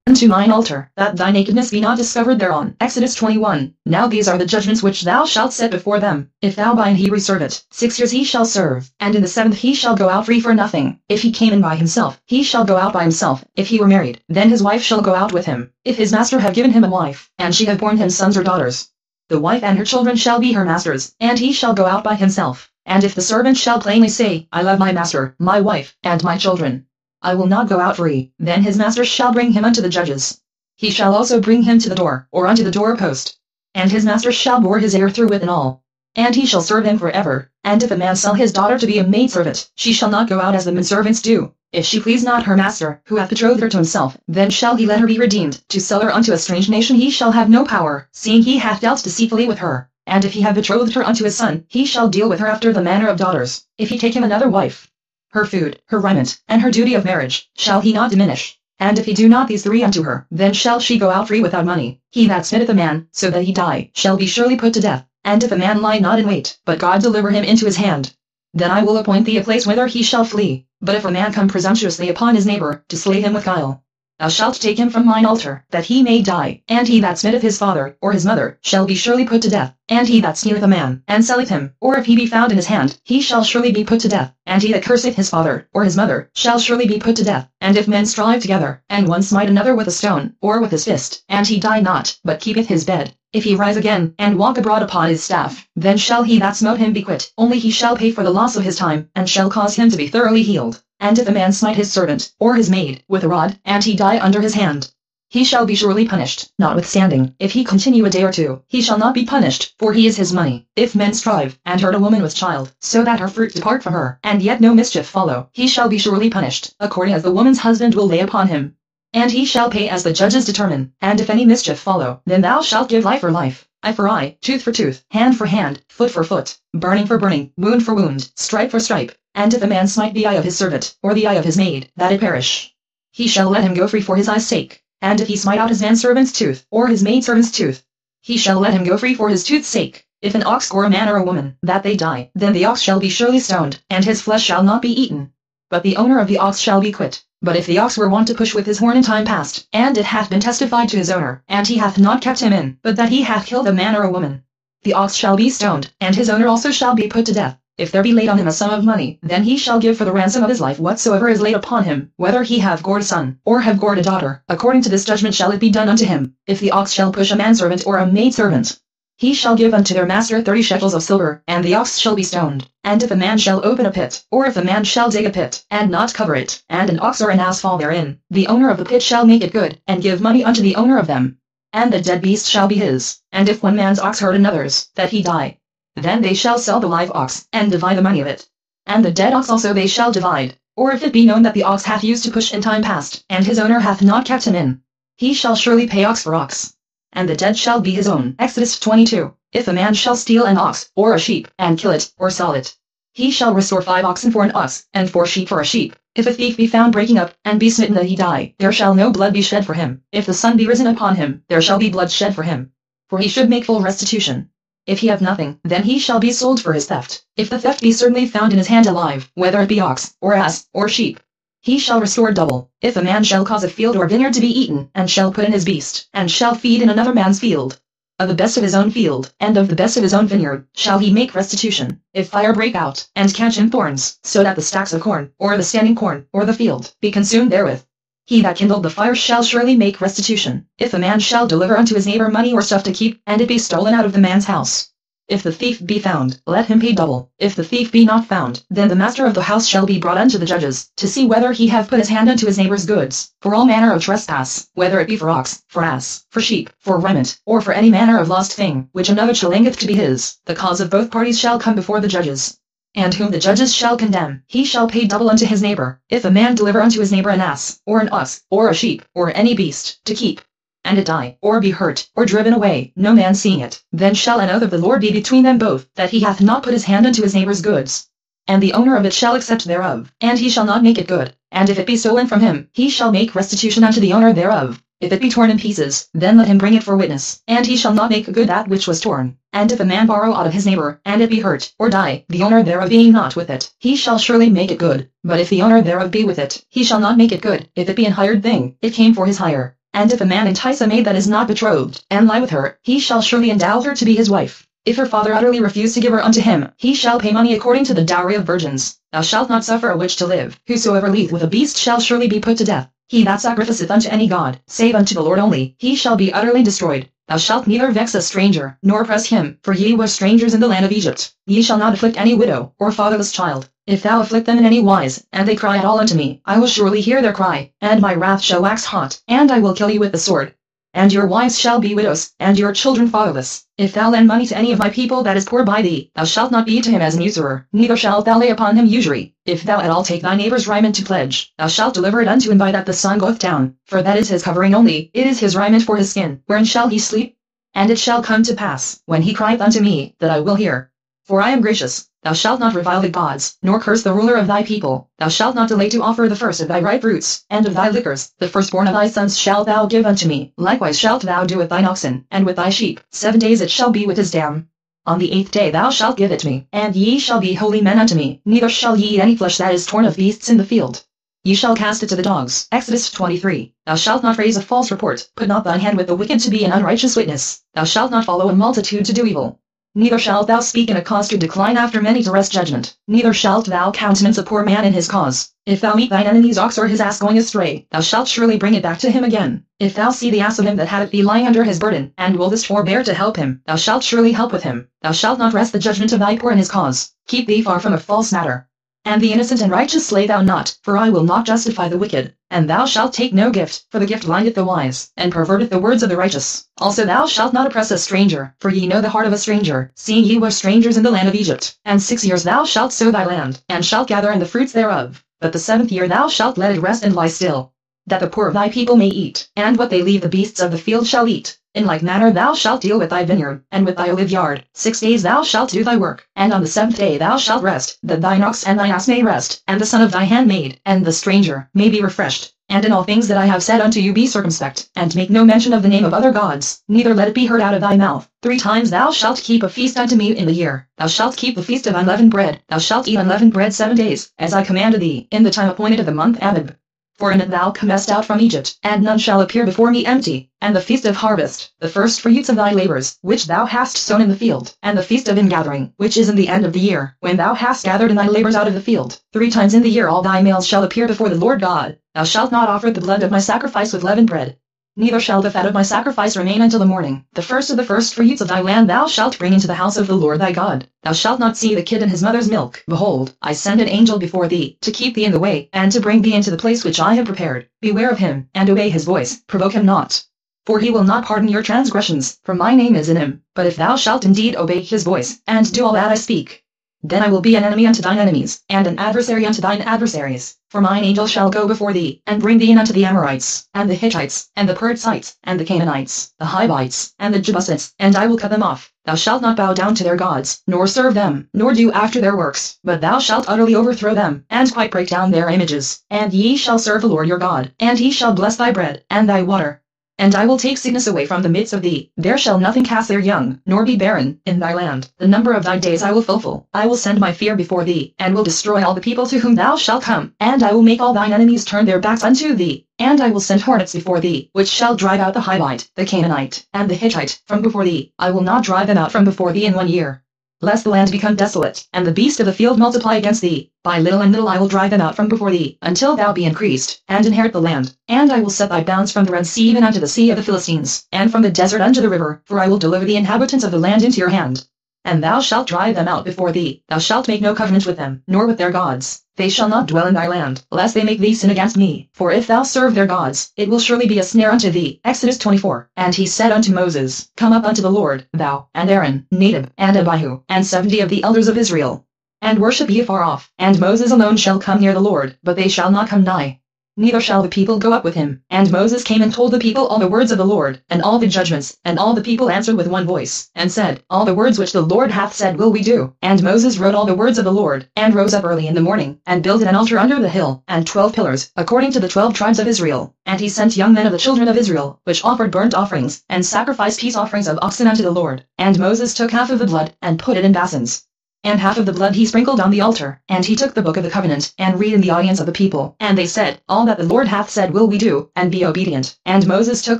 unto mine altar, that thy nakedness be not discovered thereon. Exodus 21. Now these are the judgments which thou shalt set before them. If thou bind he serve it, 6 years he shall serve, and in the 7th he shall go out free for nothing. If he came in by himself, he shall go out by himself. If he were married, then his wife shall go out with him. If his master have given him a wife, and she have borne him sons or daughters, the wife and her children shall be her master's, and he shall go out by himself. And if the servant shall plainly say, I love my master, my wife, and my children, I will not go out free, then his master shall bring him unto the judges. He shall also bring him to the door, or unto the doorpost. And his master shall bore his heir through with and all. And he shall serve him forever. And if a man sell his daughter to be a maidservant, she shall not go out as the menservants do. If she please not her master, who hath betrothed her to himself, then shall he let her be redeemed. To sell her unto a strange nation he shall have no power, seeing he hath dealt deceitfully with her. And if he have betrothed her unto his son, he shall deal with her after the manner of daughters. If he take him another wife, her food, her raiment, and her duty of marriage, shall he not diminish. And if he do not these 3 unto her, then shall she go out free without money. He that smitteth a man, so that he die, shall be surely put to death. And if a man lie not in wait, but God deliver him into his hand, then I will appoint thee a place whither he shall flee. But if a man come presumptuously upon his neighbor, to slay him with guile, thou shalt take him from mine altar, that he may die. And he that smitteth his father, or his mother, shall be surely put to death. And he that stealeth a man, and selleth him, or if he be found in his hand, he shall surely be put to death. And he that curseth his father, or his mother, shall surely be put to death. And if men strive together, and one smite another with a stone, or with his fist, and he die not, but keepeth his bed, if he rise again, and walk abroad upon his staff, then shall he that smote him be quit. Only he shall pay for the loss of his time, and shall cause him to be thoroughly healed. And if a man smite his servant, or his maid, with a rod, and he die under his hand, he shall be surely punished. Notwithstanding, if he continue a day or 2, he shall not be punished, for he is his money. If men strive, and hurt a woman with child, so that her fruit depart from her, and yet no mischief follow, he shall be surely punished, according as the woman's husband will lay upon him. And he shall pay as the judges determine. And if any mischief follow, then thou shalt give life for life, eye for eye, tooth for tooth, hand for hand, foot for foot, burning for burning, wound for wound, stripe for stripe. And if a man smite the eye of his servant, or the eye of his maid, that it perish, he shall let him go free for his eye's sake. And if he smite out his manservant's tooth, or his maidservant's tooth, he shall let him go free for his tooth's sake. If an ox gore a man or a woman, that they die, then the ox shall be surely stoned, and his flesh shall not be eaten. But the owner of the ox shall be quit. But if the ox were wont to push with his horn in time past, and it hath been testified to his owner, and he hath not kept him in, but that he hath killed a man or a woman, the ox shall be stoned, and his owner also shall be put to death. If there be laid on him a sum of money, then he shall give for the ransom of his life whatsoever is laid upon him, whether he have gored a son, or have gored a daughter. According to this judgment shall it be done unto him. If the ox shall push a manservant or a maidservant, he shall give unto their master 30 shekels of silver, and the ox shall be stoned. And if a man shall open a pit, or if a man shall dig a pit, and not cover it, and an ox or an ass fall therein, the owner of the pit shall make it good, and give money unto the owner of them. And the dead beast shall be his. And if one man's ox hurt another's, that he die, then they shall sell the live ox, and divide the money of it. And the dead ox also they shall divide. Or if it be known that the ox hath used to push in time past, and his owner hath not kept him in, he shall surely pay ox for ox, and the dead shall be his own. Exodus 22. If a man shall steal an ox, or a sheep, and kill it, or sell it, he shall restore 5 oxen for an ox, and 4 sheep for a sheep. If a thief be found breaking up, and be smitten that he die, there shall no blood be shed for him. If the sun be risen upon him, there shall be blood shed for him, for he should make full restitution. If he have nothing, then he shall be sold for his theft. If the theft be certainly found in his hand alive, whether it be ox, or ass, or sheep, he shall restore double. If a man shall cause a field or vineyard to be eaten, and shall put in his beast, and shall feed in another man's field, of the best of his own field, and of the best of his own vineyard, shall he make restitution. If fire break out, and catch in thorns, so that the stacks of corn, or the standing corn, or the field, be consumed therewith, he that kindled the fire shall surely make restitution. If a man shall deliver unto his neighbor money or stuff to keep, and it be stolen out of the man's house, if the thief be found, let him pay double. If the thief be not found, then the master of the house shall be brought unto the judges, to see whether he have put his hand unto his neighbor's goods, for all manner of trespass, whether it be for ox, for ass, for sheep, for raiment, or for any manner of lost thing, which another challengeth to be his. The cause of both parties shall come before the judges, and whom the judges shall condemn, he shall pay double unto his neighbor. If a man deliver unto his neighbor an ass, or an ox, or a sheep, or any beast, to keep, and it die, or be hurt, or driven away, no man seeing it, then shall an oath of the Lord be between them both, that he hath not put his hand unto his neighbor's goods. And the owner of it shall accept thereof, and he shall not make it good. And if it be stolen from him, he shall make restitution unto the owner thereof. If it be torn in pieces, then let him bring it for witness, and he shall not make good that which was torn. And if a man borrow aught of his neighbor, and it be hurt, or die, the owner thereof being not with it, he shall surely make it good. But if the owner thereof be with it, he shall not make it good. If it be an hired thing, it came for his hire. And if a man entice a maid that is not betrothed, and lie with her, he shall surely endow her to be his wife. If her father utterly refuse to give her unto him, he shall pay money according to the dowry of virgins. Thou shalt not suffer a witch to live. Whosoever lieth with a beast shall surely be put to death. He that sacrificeth unto any god, save unto the Lord only, he shall be utterly destroyed. Thou shalt neither vex a stranger, nor oppress him, for ye were strangers in the land of Egypt. Ye shall not afflict any widow, or fatherless child. If thou afflict them in any wise, and they cry at all unto me, I will surely hear their cry, and my wrath shall wax hot, and I will kill you with the sword. And your wives shall be widows, and your children fatherless. If thou lend money to any of my people that is poor by thee, thou shalt not be to him as an usurer, neither shalt thou lay upon him usury. If thou at all take thy neighbour's raiment to pledge, thou shalt deliver it unto him by that the sun goeth down, for that is his covering only, it is his raiment for his skin. Wherein shall he sleep? And it shall come to pass, when he crieth unto me, that I will hear. For I am gracious. Thou shalt not revile the gods, nor curse the ruler of thy people. Thou shalt not delay to offer the first of thy ripe roots, and of thy liquors. The firstborn of thy sons shalt thou give unto me. Likewise shalt thou do with thine oxen, and with thy sheep. 7 days it shall be with his dam. On the 8th day thou shalt give it me, and ye shall be holy men unto me. Neither shall ye eat any flesh that is torn of beasts in the field. Ye shall cast it to the dogs. Exodus 23. Thou shalt not raise a false report. Put not thine hand with the wicked to be an unrighteous witness. Thou shalt not follow a multitude to do evil. Neither shalt thou speak in a cause to decline after many to wrest judgment. Neither shalt thou countenance a poor man in his cause. If thou meet thine enemy's ox or his ass going astray, thou shalt surely bring it back to him again. If thou see the ass of him that hath thee lying under his burden, and willest forbear to help him, thou shalt surely help with him. Thou shalt not wrest the judgment of thy poor in his cause. Keep thee far from a false matter. And the innocent and righteous slay thou not, for I will not justify the wicked. And thou shalt take no gift, for the gift blindeth the wise, and perverteth the words of the righteous. Also thou shalt not oppress a stranger, for ye know the heart of a stranger, seeing ye were strangers in the land of Egypt. And 6 years thou shalt sow thy land, and shalt gather in the fruits thereof. But the 7th year thou shalt let it rest and lie still, that the poor of thy people may eat, and what they leave the beasts of the field shall eat. In like manner thou shalt deal with thy vineyard, and with thy olive yard. 6 days thou shalt do thy work, and on the 7th day thou shalt rest, that thine ox and thine ass may rest, and the son of thy handmaid, and the stranger, may be refreshed. And in all things that I have said unto you be circumspect, and make no mention of the name of other gods, neither let it be heard out of thy mouth. 3 times thou shalt keep a feast unto me in the year. Thou shalt keep the feast of unleavened bread. Thou shalt eat unleavened bread 7 days, as I commanded thee, in the time appointed of the month Abib. For in it thou comest out from Egypt, and none shall appear before me empty. And the feast of harvest, the first fruits of thy labors, which thou hast sown in the field, and the feast of ingathering, which is in the end of the year, when thou hast gathered in thy labors out of the field. 3 times in the year all thy males shall appear before the Lord God. Thou shalt not offer the blood of my sacrifice with leavened bread. Neither shall the fat of my sacrifice remain until the morning. The first of the first fruits of thy land thou shalt bring into the house of the Lord thy God. Thou shalt not see the kid in his mother's milk. Behold, I send an angel before thee, to keep thee in the way, and to bring thee into the place which I have prepared. Beware of him, and obey his voice. Provoke him not. For he will not pardon your transgressions, for my name is in him. But if thou shalt indeed obey his voice, and do all that I speak, then I will be an enemy unto thine enemies, and an adversary unto thine adversaries. For mine angel shall go before thee, and bring thee in unto the Amorites, and the Hittites, and the Perizzites, and the Canaanites, the Hivites, and the Jebusites, and I will cut them off. Thou shalt not bow down to their gods, nor serve them, nor do after their works, but thou shalt utterly overthrow them, and quite break down their images. And ye shall serve the Lord your God, and he shall bless thy bread, and thy water. And I will take sickness away from the midst of thee. There shall nothing cast their young, nor be barren, in thy land. The number of thy days I will fulfill. I will send my fear before thee, and will destroy all the people to whom thou shalt come. And I will make all thine enemies turn their backs unto thee. And I will send hornets before thee, which shall drive out the Hivite, the Canaanite, and the Hittite, from before thee. I will not drive them out from before thee in 1 year, lest the land become desolate, and the beast of the field multiply against thee. By little and little I will drive them out from before thee, until thou be increased, and inherit the land. And I will set thy bounds from the Red Sea even unto the sea of the Philistines, and from the desert unto the river, for I will deliver the inhabitants of the land into your hand. And thou shalt drive them out before thee. Thou shalt make no covenant with them, nor with their gods. They shall not dwell in thy land, lest they make thee sin against me. For if thou serve their gods, it will surely be a snare unto thee. Exodus 24. And he said unto Moses, Come up unto the Lord, thou, and Aaron, Nadab, and Abihu, and 70 of the elders of Israel, and worship ye afar off. And Moses alone shall come near the Lord, but they shall not come nigh. Neither shall the people go up with him. And Moses came and told the people all the words of the Lord, and all the judgments. And all the people answered with one voice, and said, All the words which the Lord hath said will we do. And Moses wrote all the words of the Lord, and rose up early in the morning, and builded an altar under the hill, and 12 pillars, according to the 12 tribes of Israel. And he sent young men of the children of Israel, which offered burnt offerings, and sacrificed peace offerings of oxen unto the Lord. And Moses took half of the blood, and put it in basins. and half of the blood he sprinkled on the altar. And he took the book of the covenant, and read in the audience of the people. And they said, All that the Lord hath said will we do, and be obedient. And Moses took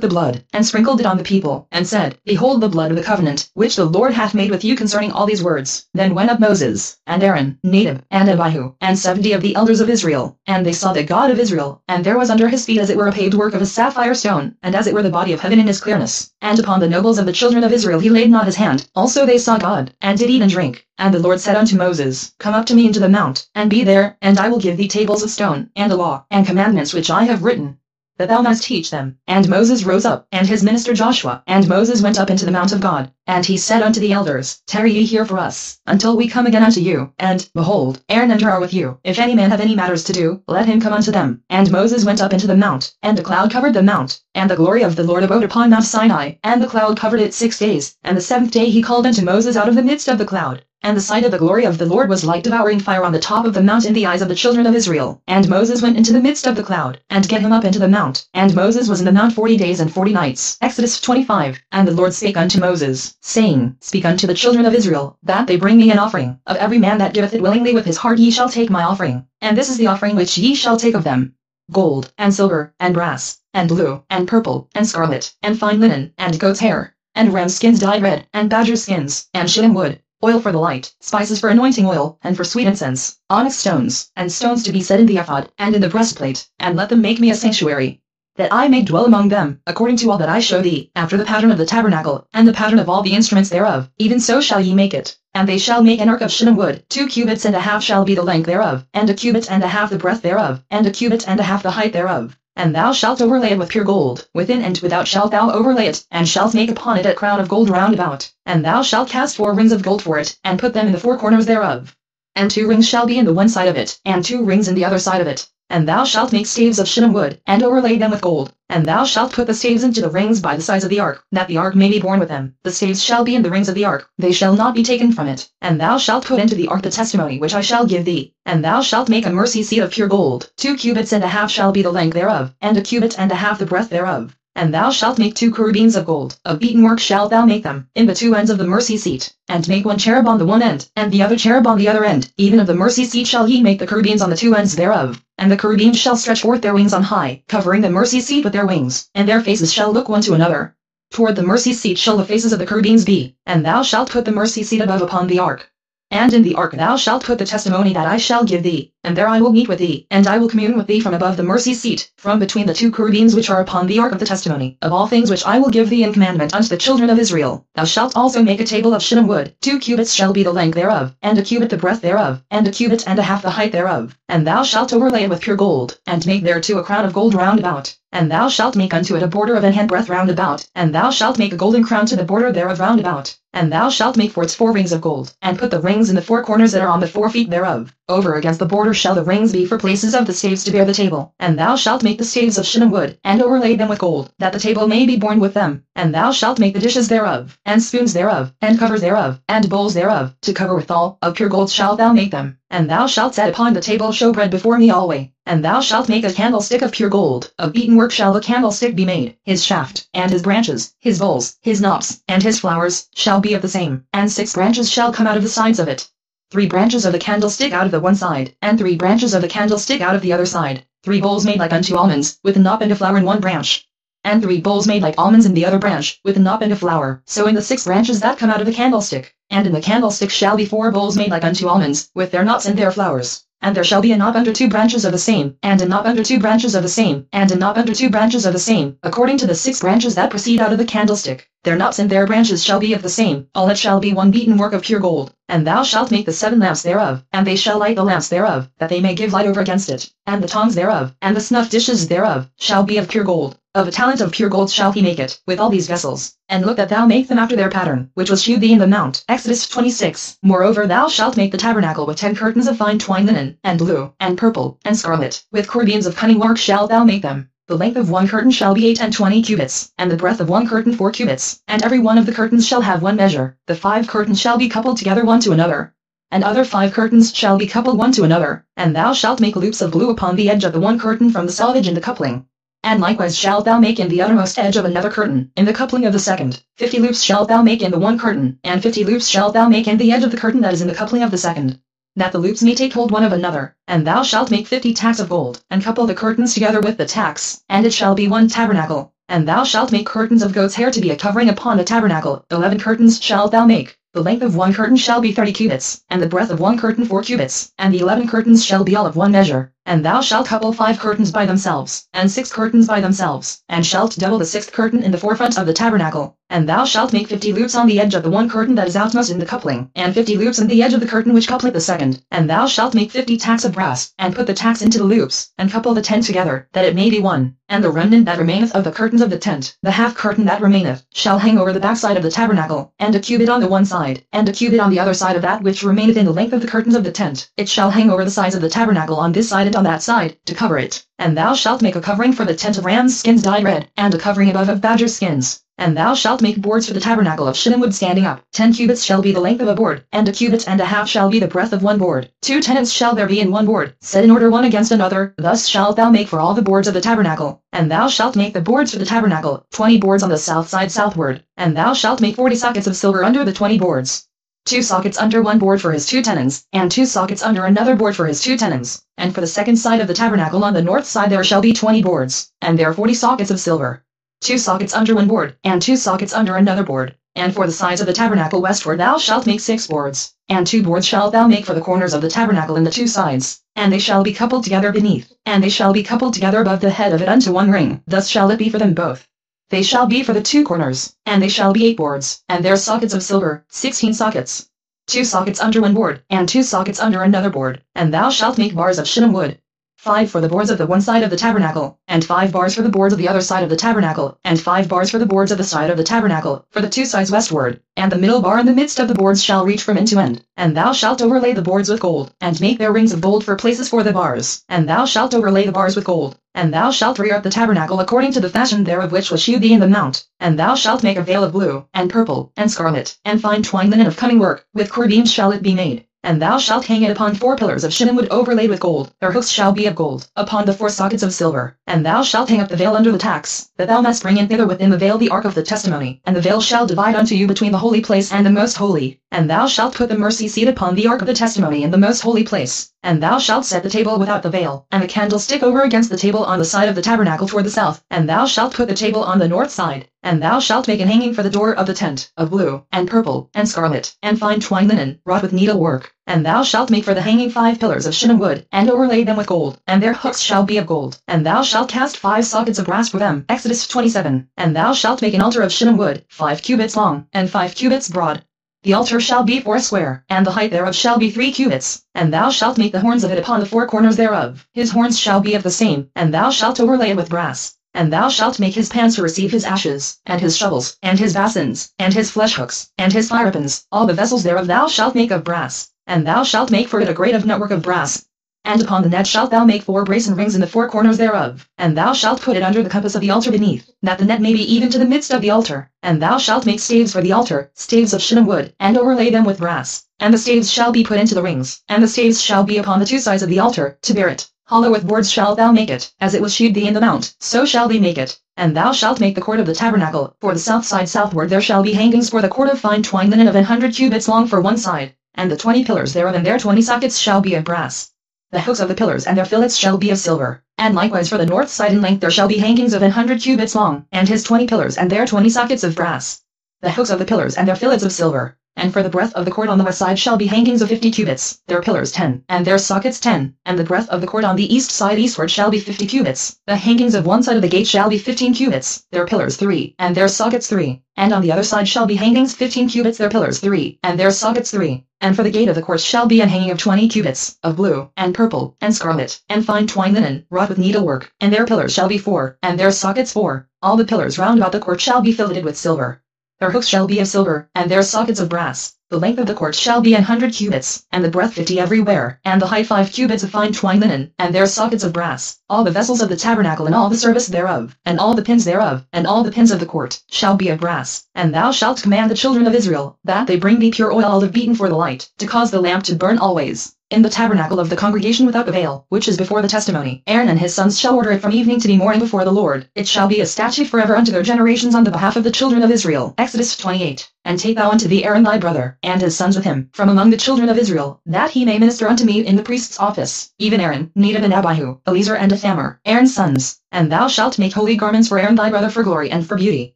the blood, and sprinkled it on the people, and said, Behold the blood of the covenant, which the Lord hath made with you concerning all these words. Then went up Moses, and Aaron, Nadab, and Abihu, and 70 of the elders of Israel, and they saw the God of Israel, and there was under his feet as it were a paved work of a sapphire stone, and as it were the body of heaven in his clearness. And upon the nobles of the children of Israel he laid not his hand. Also they saw God, and did eat and drink. And the Lord said unto Moses, Come up to me into the mount, and be there, and I will give thee tables of stone, and a law, and commandments which I have written, that thou must teach them. And Moses rose up, and his minister Joshua, and Moses went up into the mount of God. And he said unto the elders, Tarry ye here for us, until we come again unto you. And, behold, Aaron and Hur are with you. If any man have any matters to do, let him come unto them. And Moses went up into the mount, and the cloud covered the mount, and the glory of the Lord abode upon Mount Sinai, and the cloud covered it 6 days. And the 7th day he called unto Moses out of the midst of the cloud. And the sight of the glory of the Lord was like devouring fire on the top of the mount in the eyes of the children of Israel. And Moses went into the midst of the cloud, and get him up into the mount. And Moses was in the mount 40 days and 40 nights. Exodus 25. And the Lord spake unto Moses, saying, Speak unto the children of Israel, that they bring me an offering. Of every man that giveth it willingly with his heart ye shall take my offering. And this is the offering which ye shall take of them: gold, and silver, and brass, and blue, and purple, and scarlet, and fine linen, and goat's hair, and ram skins dyed red, and badger skins, and shittim wood, oil for the light, spices for anointing oil, and for sweet incense, onyx stones, and stones to be set in the ephod, and in the breastplate, and let them make me a sanctuary, that I may dwell among them, according to all that I show thee, after the pattern of the tabernacle, and the pattern of all the instruments thereof, even so shall ye make it. And they shall make an ark of shittim wood, 2 cubits and a half shall be the length thereof, and a cubit and a half the breadth thereof, and a cubit and a half the height thereof. And thou shalt overlay it with pure gold, within and without shalt thou overlay it, and shalt make upon it a crown of gold round about. And thou shalt cast 4 rings of gold for it, and put them in the 4 corners thereof. And 2 rings shall be in the one side of it, and 2 rings in the other side of it. And thou shalt make staves of shittim wood, and overlay them with gold. And thou shalt put the staves into the rings by the sides of the ark, that the ark may be borne with them. The staves shall be in the rings of the ark, they shall not be taken from it. And thou shalt put into the ark the testimony which I shall give thee. And thou shalt make a mercy seat of pure gold, 2 cubits and a half shall be the length thereof, and a cubit and a half the breadth thereof. And thou shalt make 2 cherubims of gold, of beaten work shalt thou make them, in the 2 ends of the mercy seat, and make 1 cherub on the one end, and the other cherub on the other end. Even of the mercy seat shall ye make the cherubims on the 2 ends thereof. And the cherubims shall stretch forth their wings on high, covering the mercy seat with their wings, and their faces shall look one to another. Toward the mercy seat shall the faces of the cherubims be, and thou shalt put the mercy seat above upon the ark. And in the ark thou shalt put the testimony that I shall give thee, and there I will meet with thee, and I will commune with thee from above the mercy seat, from between the 2 cherubims which are upon the ark of the testimony, of all things which I will give thee in commandment unto the children of Israel. Thou shalt also make a table of shittim wood, 2 cubits shall be the length thereof, and a cubit the breadth thereof, and a cubit and a half the height thereof. And thou shalt overlay it with pure gold, and make thereto a crown of gold round about. And thou shalt make unto it a border of an handbreadth round about, and thou shalt make a golden crown to the border thereof round about. And thou shalt make for its 4 rings of gold, and put the rings in the 4 corners that are on the 4 feet thereof. Over against the border shall the rings be for places of the staves to bear the table. And thou shalt make the staves of shittim wood, and overlay them with gold, that the table may be borne with them. And thou shalt make the dishes thereof, and spoons thereof, and covers thereof, and bowls thereof, to cover withal, of pure gold shalt thou make them. And thou shalt set upon the table showbread before me alway. And thou shalt make a candlestick of pure gold, of beaten work shall the candlestick be made. His shaft, and his branches, his bowls, his knops, and his flowers, shall be of the same. And 6 branches shall come out of the sides of it. 3 branches of the candlestick out of the one side, and 3 branches of the candlestick out of the other side. 3 bowls made like unto almonds, with a knop and a flower in one branch. And 3 bowls made like almonds in the other branch, with a knop and a flower. So in the 6 branches that come out of the candlestick. And in the candlestick shall be 4 bowls made like unto almonds, with their knops and their flowers. And there shall be a knop under 2 branches of the same, and a knop under 2 branches of the same, and a knop under 2 branches of the same, according to the 6 branches that proceed out of the candlestick. Their knops and their branches shall be of the same. All it shall be one beaten work of pure gold. And thou shalt make the 7 lamps thereof, and they shall light the lamps thereof, that they may give light over against it. And the tongs thereof, and the snuff dishes thereof, shall be of pure gold. Of a talent of pure gold shall he make it, with all these vessels. And look that thou make them after their pattern, which was shewed thee in the mount. Exodus 26. Moreover thou shalt make the tabernacle with 10 curtains of fine twine linen, and blue, and purple, and scarlet. With cherubims of cunning work shalt thou make them. The length of 1 curtain shall be 8 and 20 cubits, and the breadth of 1 curtain 4 cubits, and every one of the curtains shall have 1 measure. The 5 curtains shall be coupled together one to another, and other 5 curtains shall be coupled one to another. And thou shalt make loops of blue upon the edge of the 1 curtain from the selvage in the coupling. And likewise shalt thou make in the uttermost edge of another curtain, in the coupling of the second. 50 loops shalt thou make in the one curtain, and 50 loops shalt thou make in the edge of the curtain that is in the coupling of the second, that the loops may take hold one of another. And thou shalt make 50 tacks of gold, and couple the curtains together with the tacks, and it shall be one tabernacle. And thou shalt make curtains of goat's hair to be a covering upon the tabernacle. 11 curtains shalt thou make. The length of one curtain shall be 30 cubits, and the breadth of one curtain 4 cubits, and the 11 curtains shall be all of one measure. And thou shalt couple 5 curtains by themselves, and 6 curtains by themselves, and shalt double the 6th curtain in the forefront of the tabernacle. And thou shalt make 50 loops on the edge of the one curtain that is outmost in the coupling, and 50 loops in the edge of the curtain which coupleth the second. And thou shalt make 50 tacks of brass, and put the tacks into the loops, and couple the tent together, that it may be one. And the remnant that remaineth of the curtains of the tent, the half curtain that remaineth, shall hang over the backside of the tabernacle, and a cubit on the one side, and a cubit on the other side of that which remaineth in the length of the curtains of the tent. It shall hang over the sides of the tabernacle on this side and on that side, to cover it. And thou shalt make a covering for the tent of rams' skins dyed red, and a covering above of badger skins. And thou shalt make boards for the tabernacle of shittim wood standing up. 10 cubits shall be the length of a board, and a cubit and a half shall be the breadth of one board. 2 tenons shall there be in one board, set in order one against another. Thus shalt thou make for all the boards of the tabernacle. And thou shalt make the boards for the tabernacle, 20 boards on the south side southward. And thou shalt make 40 sockets of silver under the 20 boards. 2 sockets under one board for his 2 tenons, and 2 sockets under another board for his 2 tenons. And for the second side of the tabernacle on the north side there shall be 20 boards, and there 40 sockets of silver. 2 sockets under one board, and 2 sockets under another board. And for the sides of the tabernacle westward thou shalt make 6 boards, and 2 boards shalt thou make for the corners of the tabernacle in the 2 sides, and they shall be coupled together beneath, and they shall be coupled together above the head of it unto one ring. Thus shall it be for them both. They shall be for the 2 corners, and they shall be 8 boards, and their sockets of silver, 16 sockets. 2 sockets under one board, and 2 sockets under another board. And thou shalt make bars of shittim wood, 5 for the boards of the one side of the tabernacle, and 5 bars for the boards of the other side of the tabernacle, and 5 bars for the boards of the side of the tabernacle, for the 2 sides westward. And the middle bar in the midst of the boards shall reach from end to end. And thou shalt overlay the boards with gold, and make their rings of gold for places for the bars. And thou shalt overlay the bars with gold. And thou shalt rear up the tabernacle according to the fashion thereof which was shewed thee in the mount. And thou shalt make a veil of blue, and purple, and scarlet, and fine twined linen of cunning work, with core beams shall it be made. And thou shalt hang it upon 4 pillars of shittim wood overlaid with gold. Their hooks shall be of gold, upon the 4 sockets of silver. And thou shalt hang up the veil under the tacks, that thou mayst bring in thither within the veil the ark of the testimony. And the veil shall divide unto you between the holy place and the most holy. And thou shalt put the mercy seat upon the ark of the testimony in the most holy place. And thou shalt set the table without the veil, and the candlestick over against the table on the side of the tabernacle toward the south. And thou shalt put the table on the north side. And thou shalt make an hanging for the door of the tent, of blue, and purple, and scarlet, and fine twined linen, wrought with needlework. And thou shalt make for the hanging 5 pillars of shittim wood, and overlay them with gold, and their hooks shall be of gold. And thou shalt cast 5 sockets of brass for them. Exodus 27. And thou shalt make an altar of shittim wood, 5 cubits long, and 5 cubits broad. The altar shall be 4 square, and the height thereof shall be 3 cubits. And thou shalt make the horns of it upon the 4 corners thereof. His horns shall be of the same, and thou shalt overlay it with brass. And thou shalt make his pans to receive his ashes, and his shovels, and his basins, and his flesh hooks, and his firepans. All the vessels thereof thou shalt make of brass. And thou shalt make for it a grate of network of brass. And upon the net shalt thou make 4 brazen rings in the 4 corners thereof. And thou shalt put it under the compass of the altar beneath, that the net may be even to the midst of the altar. And thou shalt make staves for the altar, staves of shittim wood, and overlay them with brass. And the staves shall be put into the rings, and the staves shall be upon the 2 sides of the altar, to bear it. Hollow with boards shalt thou make it, as it was shewed thee in the mount, so shall they make it. And thou shalt make the court of the tabernacle. For the south side southward there shall be hangings for the court of fine twined linen of 100 cubits long for one side. And the 20 pillars thereof and their 20 sockets shall be of brass. The hooks of the pillars and their fillets shall be of silver. And likewise for the north side in length there shall be hangings of 100 cubits long, and his 20 pillars and their 20 sockets of brass. The hooks of the pillars and their fillets of silver. And for the breadth of the court on the west side shall be hangings of 50 cubits, their pillars 10, and their sockets 10, and the breadth of the court on the east side eastward shall be 50 cubits. The hangings of one side of the gate shall be 15 cubits, their pillars 3, and their sockets 3, and on the other side shall be hangings 15 cubits, their pillars 3, and their sockets 3. And for the gate of the court shall be an hanging of 20 cubits, of blue, and purple, and scarlet, and fine twined linen, wrought with needlework, and their pillars shall be 4, and their sockets 4. All the pillars round about the court shall be filleted with silver. Their hooks shall be of silver, and their sockets of brass. The length of the court shall be 100 cubits, and the breadth 50 everywhere, and the height 5 cubits of fine twined linen, and their sockets of brass. All the vessels of the tabernacle and all the service thereof, and all the pins thereof, and all the pins of the court, shall be of brass. And thou shalt command the children of Israel, that they bring thee pure oil olive beaten for the light, to cause the lamp to burn always. In the tabernacle of the congregation without the veil, which is before the testimony, Aaron and his sons shall order it from evening to morning before the Lord. It shall be a statute forever unto their generations on the behalf of the children of Israel. Exodus 28. And take thou unto thee Aaron thy brother, and his sons with him, from among the children of Israel, that he may minister unto me in the priest's office, even Aaron, Nadab and Abihu, Eleazar and Ithamar, Aaron's sons. And thou shalt make holy garments for Aaron thy brother for glory and for beauty.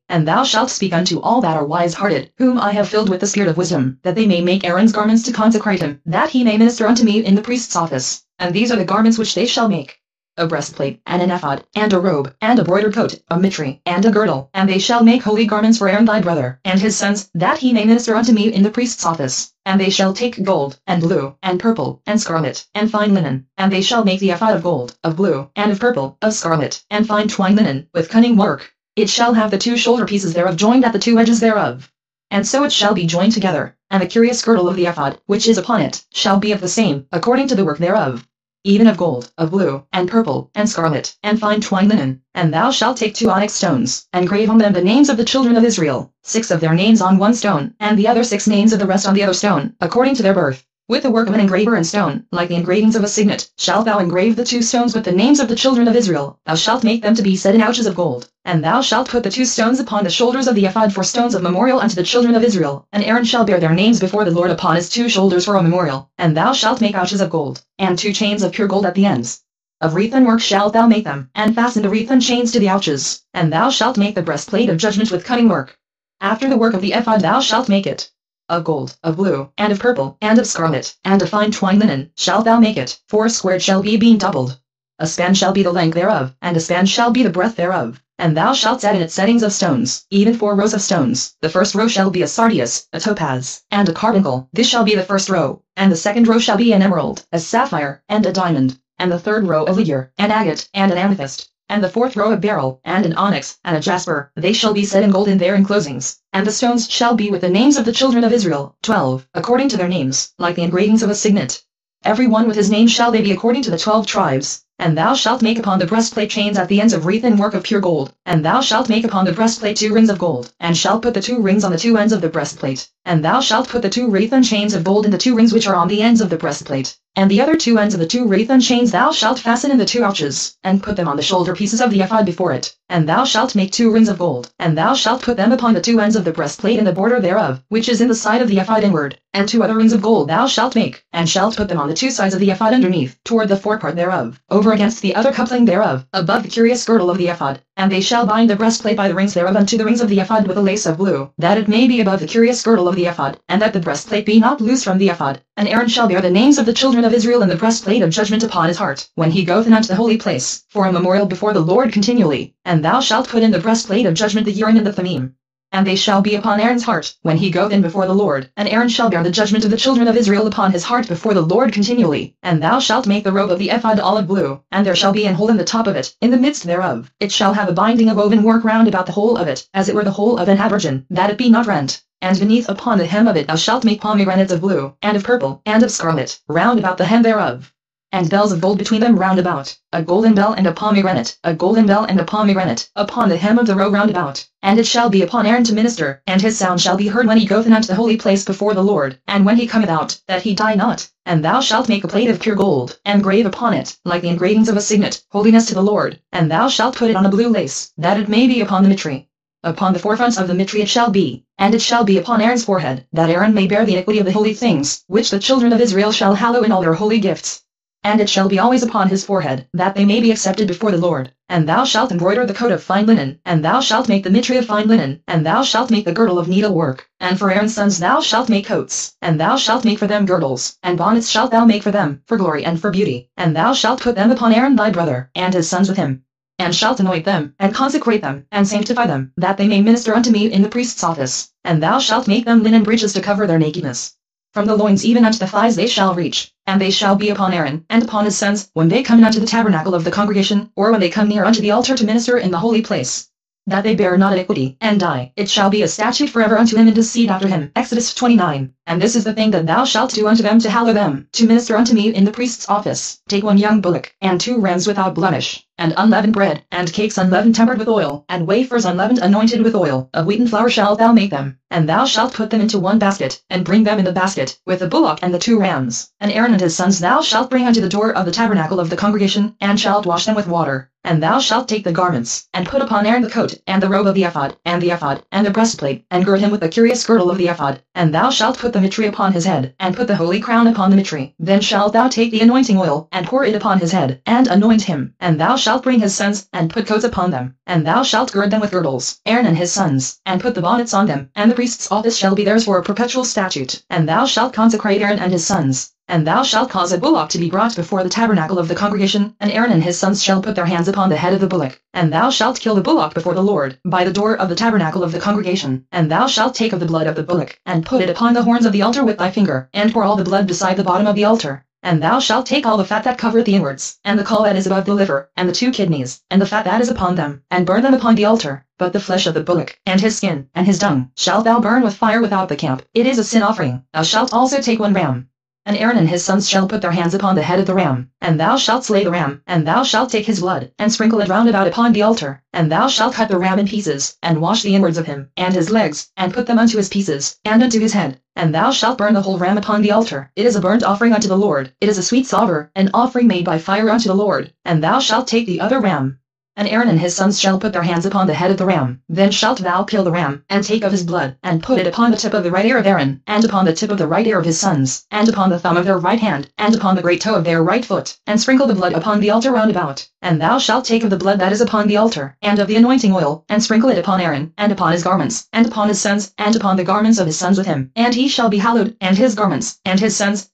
And thou shalt speak unto all that are wise-hearted, whom I have filled with the spirit of wisdom, that they may make Aaron's garments to consecrate him, that he may minister unto me in the priest's office. And these are the garments which they shall make: a breastplate, and an ephod, and a robe, and a broidered coat, a mitre, and a girdle. And they shall make holy garments for Aaron thy brother, and his sons, that he may minister unto me in the priest's office. And they shall take gold, and blue, and purple, and scarlet, and fine linen. And they shall make the ephod of gold, of blue, and of purple, of scarlet, and fine twined linen, with cunning work. It shall have the two shoulder pieces thereof joined at the two edges thereof. And so it shall be joined together. And the curious girdle of the ephod, which is upon it, shall be of the same, according to the work thereof, even of gold, of blue, and purple, and scarlet, and fine twined linen. And thou shalt take 2 onyx stones, and grave on them the names of the children of Israel, 6 of their names on one stone, and the other 6 names of the rest on the other stone, according to their birth. With the work of an engraver in stone, like the engravings of a signet, shalt thou engrave the 2 stones with the names of the children of Israel. Thou shalt make them to be set in ouches of gold. And thou shalt put the 2 stones upon the shoulders of the ephod for stones of memorial unto the children of Israel. And Aaron shall bear their names before the Lord upon his 2 shoulders for a memorial. And thou shalt make ouches of gold, and 2 chains of pure gold at the ends. Of wreathen work shalt thou make them, and fasten the wreathen chains to the ouches. And thou shalt make the breastplate of judgment with cunning work. After the work of the ephod thou shalt make it. Of gold, of blue, and of purple, and of scarlet, and of fine twined linen, shalt thou make it. 4 squared shall be beam doubled. A span shall be the length thereof, and a span shall be the breadth thereof. And thou shalt set in it settings of stones, even 4 rows of stones. The first row shall be a sardius, a topaz, and a carbuncle. This shall be the first row. And the second row shall be an emerald, a sapphire, and a diamond. And the third row a ligure, an agate, and an amethyst. And the 4th row a beryl, and an onyx, and a jasper. They shall be set in gold in their enclosings. And the stones shall be with the names of the children of Israel, 12, according to their names, like the engravings of a signet. Every one with his name shall they be according to the 12 tribes. And thou shalt make upon the breastplate chains at the ends of wreathen work of pure gold. And thou shalt make upon the breastplate 2 rings of gold, and shalt put the 2 rings on the 2 ends of the breastplate. And thou shalt put the 2 wreathen chains of gold in the 2 rings which are on the ends of the breastplate. And the other 2 ends of the 2 wreathen chains thou shalt fasten in the 2 ouches, and put them on the shoulder pieces of the ephod before it. And thou shalt make 2 rings of gold, and thou shalt put them upon the 2 ends of the breastplate in the border thereof, which is in the side of the ephod inward. And 2 other rings of gold thou shalt make, and shalt put them on the 2 sides of the ephod underneath, toward the forepart thereof, over against the other coupling thereof, above the curious girdle of the ephod. And they shall bind the breastplate by the rings thereof unto the rings of the ephod with a lace of blue, that it may be above the curious girdle of the ephod, and that the breastplate be not loose from the ephod. And Aaron shall bear the names of the children of Israel in the breastplate of judgment upon his heart, when he goeth in unto the holy place, for a memorial before the Lord continually. And thou shalt put in the breastplate of judgment the Urim and the Thummim. And they shall be upon Aaron's heart, when he goeth in before the Lord. And Aaron shall bear the judgment of the children of Israel upon his heart before the Lord continually. And thou shalt make the robe of the ephod olive blue, and there shall be an hole in the top of it, in the midst thereof. It shall have a binding of woven work round about the whole of it, as it were the whole of an habergeon, that it be not rent. And beneath upon the hem of it thou shalt make pomegranates of blue, and of purple, and of scarlet, round about the hem thereof. And bells of gold between them round about, a golden bell and a pomegranate, a golden bell and a pomegranate, upon the hem of the robe round about. And it shall be upon Aaron to minister, and his sound shall be heard when he goeth in unto the holy place before the Lord, and when he cometh out, that he die not. And thou shalt make a plate of pure gold, and grave upon it, like the engravings of a signet, holiness to the Lord. And thou shalt put it on a blue lace, that it may be upon the mitre. Upon the forefronts of the mitre it shall be, and it shall be upon Aaron's forehead, that Aaron may bear the iniquity of the holy things, which the children of Israel shall hallow in all their holy gifts. And it shall be always upon his forehead, that they may be accepted before the Lord. And thou shalt embroider the coat of fine linen, and thou shalt make the mitre of fine linen, and thou shalt make the girdle of needlework. And for Aaron's sons thou shalt make coats, and thou shalt make for them girdles, and bonnets shalt thou make for them, for glory and for beauty. And thou shalt put them upon Aaron thy brother, and his sons with him. And shalt anoint them, and consecrate them, and sanctify them, that they may minister unto me in the priest's office. And thou shalt make them linen breeches to cover their nakedness. From the loins even unto the thighs they shall reach, and they shall be upon Aaron, and upon his sons, when they come unto the tabernacle of the congregation, or when they come near unto the altar to minister in the holy place, that they bear not iniquity, and die. It shall be a statute forever unto him and his seed after him. Exodus 29. And this is the thing that thou shalt do unto them to hallow them, to minister unto me in the priest's office. Take 1 young bullock, and 2 rams without blemish, and unleavened bread, and cakes unleavened tempered with oil, and wafers unleavened anointed with oil, of wheaten flour shalt thou make them. And thou shalt put them into one basket, and bring them in the basket, with the bullock and the 2 rams. And Aaron and his sons thou shalt bring unto the door of the tabernacle of the congregation, and shalt wash them with water. And thou shalt take the garments, and put upon Aaron the coat, and the robe of the ephod, and the breastplate, and gird him with the curious girdle of the ephod. And thou shalt put the mitre upon his head, and put the holy crown upon the mitre. Then shalt thou take the anointing oil, and pour it upon his head, and anoint him. And thou shalt bring his sons, and put coats upon them. And thou shalt gird them with girdles, Aaron and his sons, and put the bonnets on them. And the priest's office shall be theirs for a perpetual statute. And thou shalt consecrate Aaron and his sons. And thou shalt cause a bullock to be brought before the tabernacle of the congregation, and Aaron and his sons shall put their hands upon the head of the bullock. And thou shalt kill the bullock before the Lord, by the door of the tabernacle of the congregation. And thou shalt take of the blood of the bullock, and put it upon the horns of the altar with thy finger, and pour all the blood beside the bottom of the altar. And thou shalt take all the fat that covereth the inwards, and the caul that is above the liver, and the 2 kidneys, and the fat that is upon them, and burn them upon the altar. But the flesh of the bullock, and his skin, and his dung, shalt thou burn with fire without the camp. It is a sin offering. Thou shalt also take 1 ram. And Aaron and his sons shall put their hands upon the head of the ram, and thou shalt slay the ram, and thou shalt take his blood, and sprinkle it round about upon the altar. And thou shalt cut the ram in pieces, and wash the inwards of him, and his legs, and put them unto his pieces, and unto his head. And thou shalt burn the whole ram upon the altar. It is a burnt offering unto the Lord. It is a sweet savour, an offering made by fire unto the Lord. And thou shalt take the other ram. And Aaron and his sons shall put their hands upon the head of the ram. Then shalt thou kill the ram, and take of his blood, and put it upon the tip of the right ear of Aaron, and upon the tip of the right ear of his sons, and upon the thumb of their right hand, and upon the great toe of their right foot, and sprinkle the blood upon the altar round about. And thou shalt take of the blood that is upon the altar, and of the anointing oil, and sprinkle it upon Aaron, and upon his garments, and upon his sons, and upon the garments of his sons with him. And he shall be hallowed, and his garments, and his sons'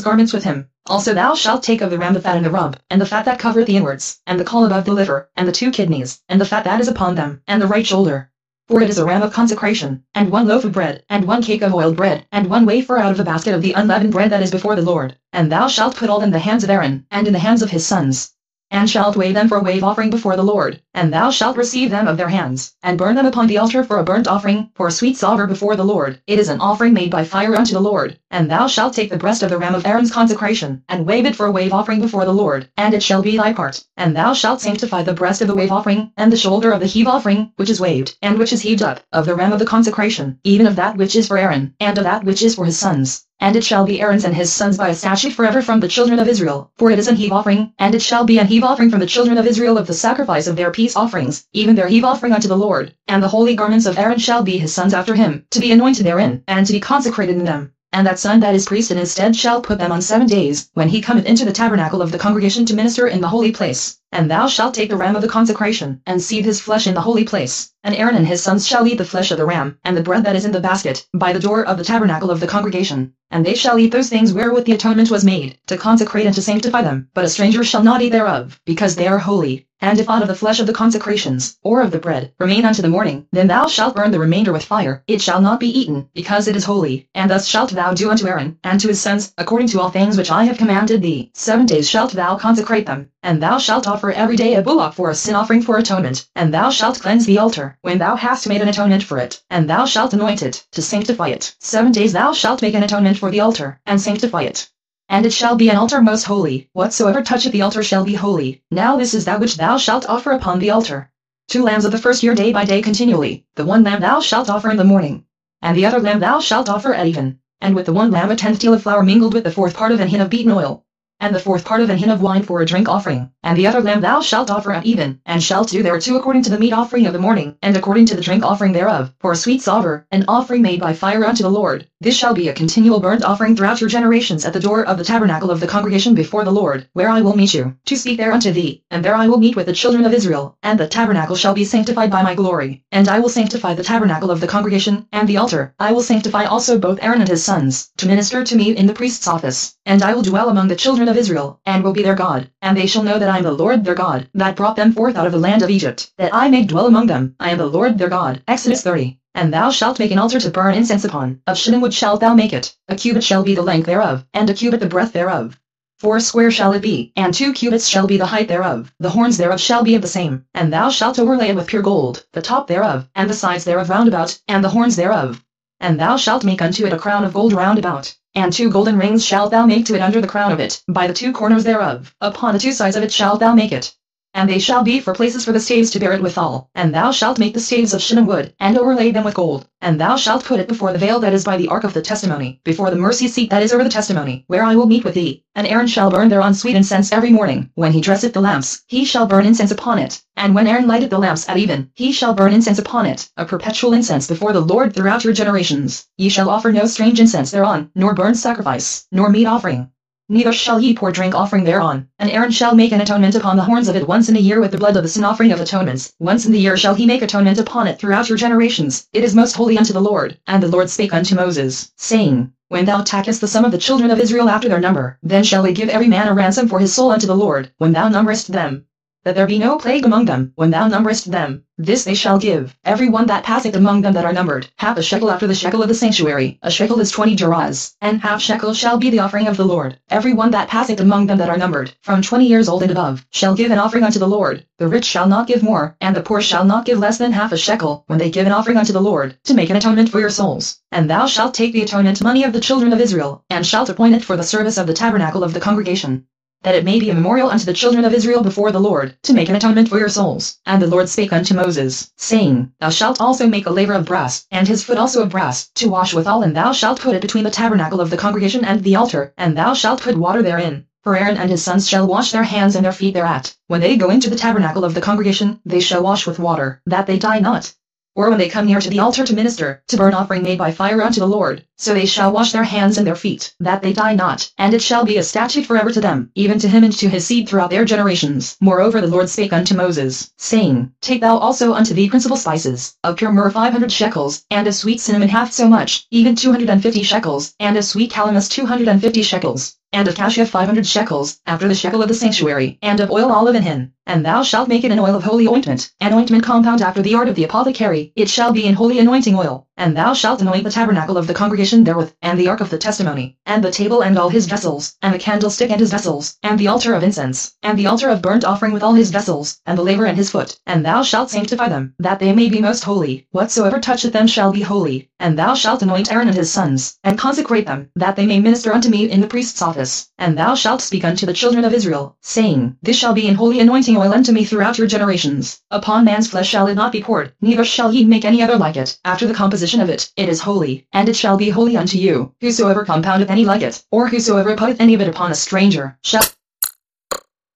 garments with him. Also thou shalt take of the ram the fat and the rump, and the fat that covereth the inwards, and the caul above the liver, and the 2 kidneys, and the fat that is upon them, and the right shoulder. For it is a ram of consecration, and 1 loaf of bread, and 1 cake of oiled bread, and 1 wafer out of the basket of the unleavened bread that is before the Lord. And thou shalt put all in the hands of Aaron, and in the hands of his sons, and shalt wave them for a wave offering before the Lord. And thou shalt receive them of their hands, and burn them upon the altar for a burnt offering, for a sweet savour before the Lord. It is an offering made by fire unto the Lord. And thou shalt take the breast of the ram of Aaron's consecration, and wave it for a wave offering before the Lord, and it shall be thy part. And thou shalt sanctify the breast of the wave offering, and the shoulder of the heave offering, which is waved, and which is heaved up, of the ram of the consecration, even of that which is for Aaron, and of that which is for his sons. And it shall be Aaron's and his sons by a statute forever from the children of Israel, for it is an heave offering, and it shall be an heave offering from the children of Israel of the sacrifice of their peace offerings, even their heave offering unto the Lord. And the holy garments of Aaron shall be his sons after him, to be anointed therein, and to be consecrated in them. And that son that is priest in his stead shall put them on 7 days, when he cometh into the tabernacle of the congregation to minister in the holy place. And thou shalt take the ram of the consecration, and seethe his flesh in the holy place. And Aaron and his sons shall eat the flesh of the ram, and the bread that is in the basket, by the door of the tabernacle of the congregation. And they shall eat those things wherewith the atonement was made, to consecrate and to sanctify them. But a stranger shall not eat thereof, because they are holy. And if aught of the flesh of the consecrations, or of the bread, remain unto the morning, then thou shalt burn the remainder with fire. It shall not be eaten, because it is holy. And thus shalt thou do unto Aaron, and to his sons, according to all things which I have commanded thee. 7 days shalt thou consecrate them. And thou shalt offer every day a bullock for a sin offering for atonement. And thou shalt cleanse the altar, when thou hast made an atonement for it. And thou shalt anoint it, to sanctify it. 7 days thou shalt make an atonement for the altar, and sanctify it. And it shall be an altar most holy. Whatsoever toucheth the altar shall be holy. Now this is that which thou shalt offer upon the altar. 2 lambs of the first year day by day continually. The 1 lamb thou shalt offer in the morning, and the other lamb thou shalt offer at even. And with the 1 lamb a 10th deal of flour mingled with the 4th part of an hin of beaten oil, and the 4th part of an hin of wine for a drink offering. And the other lamb thou shalt offer at even, and shalt do thereto according to the meat offering of the morning, and according to the drink offering thereof, for a sweet savour, an offering made by fire unto the Lord. This shall be a continual burnt offering throughout your generations at the door of the tabernacle of the congregation before the Lord, where I will meet you, to speak there unto thee, and there I will meet with the children of Israel. And the tabernacle shall be sanctified by my glory, and I will sanctify the tabernacle of the congregation, and the altar. I will sanctify also both Aaron and his sons, to minister to me in the priest's office. And I will dwell among the children of Israel, and will be their God. And they shall know that I am the Lord their God, that brought them forth out of the land of Egypt, that I may dwell among them. I am the Lord their God. Exodus 30. And thou shalt make an altar to burn incense upon. Of shittim wood shalt thou make it. A cubit shall be the length thereof, and a cubit the breadth thereof. 4 square shall it be, and 2 cubits shall be the height thereof. The horns thereof shall be of the same. And thou shalt overlay it with pure gold, the top thereof, and the sides thereof round about, and the horns thereof. And thou shalt make unto it a crown of gold round about. And 2 golden rings shalt thou make to it under the crown of it, by the 2 corners thereof. Upon the 2 sides of it shalt thou make it. And they shall be for places for the staves to bear it withal. And thou shalt make the staves of shittim wood, and overlay them with gold. And thou shalt put it before the veil that is by the ark of the testimony, before the mercy seat that is over the testimony, where I will meet with thee. And Aaron shall burn thereon sweet incense every morning. When he dresseth the lamps, he shall burn incense upon it. And when Aaron lighteth the lamps at even, he shall burn incense upon it, a perpetual incense before the Lord throughout your generations. Ye shall offer no strange incense thereon, nor burnt sacrifice, nor meat offering. Neither shall ye pour drink offering thereon. And Aaron shall make an atonement upon the horns of it once in a year with the blood of the sin offering of atonements. Once in the year shall he make atonement upon it throughout your generations. It is most holy unto the Lord. And the Lord spake unto Moses, saying, When thou takest the sum of the children of Israel after their number, then shall they give every man a ransom for his soul unto the Lord, when thou numberest them, that there be no plague among them, when thou numberest them. This they shall give, every one that passeth among them that are numbered, half a shekel after the shekel of the sanctuary. A shekel is 20 gerahs, and half shekel shall be the offering of the Lord. Every one that passeth among them that are numbered, from 20 years old and above, shall give an offering unto the Lord. The rich shall not give more, and the poor shall not give less than half a shekel, when they give an offering unto the Lord, to make an atonement for your souls. And thou shalt take the atonement money of the children of Israel, and shalt appoint it for the service of the tabernacle of the congregation, that it may be a memorial unto the children of Israel before the Lord, to make an atonement for your souls. And the Lord spake unto Moses, saying, Thou shalt also make a laver of brass, and his foot also of brass, to wash withal, and thou shalt put it between the tabernacle of the congregation and the altar, and thou shalt put water therein. For Aaron and his sons shall wash their hands and their feet thereat. When they go into the tabernacle of the congregation, they shall wash with water, that they die not. Or when they come near to the altar to minister, to burn offering made by fire unto the Lord, so they shall wash their hands and their feet, that they die not. And it shall be a statute forever to them, even to him and to his seed throughout their generations. Moreover the Lord spake unto Moses, saying, Take thou also unto thee principal spices, of pure myrrh 500 shekels, and of sweet cinnamon half so much, even 250 shekels, and of sweet calamus 250 shekels, and of cassia 500 shekels, after the shekel of the sanctuary, and of oil olive and hin. And thou shalt make it an oil of holy ointment, an ointment compound after the art of the apothecary. It shall be in holy anointing oil. And thou shalt anoint the tabernacle of the congregation therewith, and the ark of the testimony, and the table and all his vessels, and the candlestick and his vessels, and the altar of incense, and the altar of burnt offering with all his vessels, and the laver and his foot. And thou shalt sanctify them, that they may be most holy. Whatsoever toucheth them shall be holy. And thou shalt anoint Aaron and his sons, and consecrate them, that they may minister unto me in the priest's office. And thou shalt speak unto the children of Israel, saying, This shall be in holy anointing oil unto me throughout your generations. Upon man's flesh shall it not be poured, neither shall ye make any other like it. After the composition of it, it is holy, and it shall be holy unto you. Whosoever compoundeth any like it, or whosoever putteth any of it upon a stranger, shall.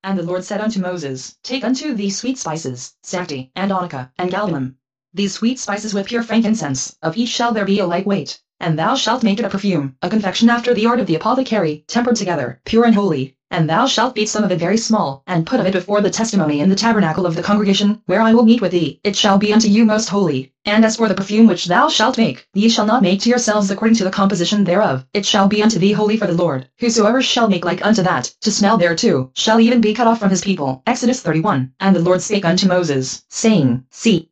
And the Lord said unto Moses, Take unto thee sweet spices, sancti, and onycha, and galbanum. These sweet spices with pure frankincense, of each shall there be a like weight. And thou shalt make it a perfume, a confection after the art of the apothecary, tempered together, pure and holy. And thou shalt beat some of it very small, and put of it before the testimony in the tabernacle of the congregation, where I will meet with thee. It shall be unto you most holy. And as for the perfume which thou shalt make, ye shall not make to yourselves according to the composition thereof. It shall be unto thee holy for the Lord. Whosoever shall make like unto that, to smell thereto, shall even be cut off from his people. Exodus 31. And the Lord spake unto Moses, saying, See,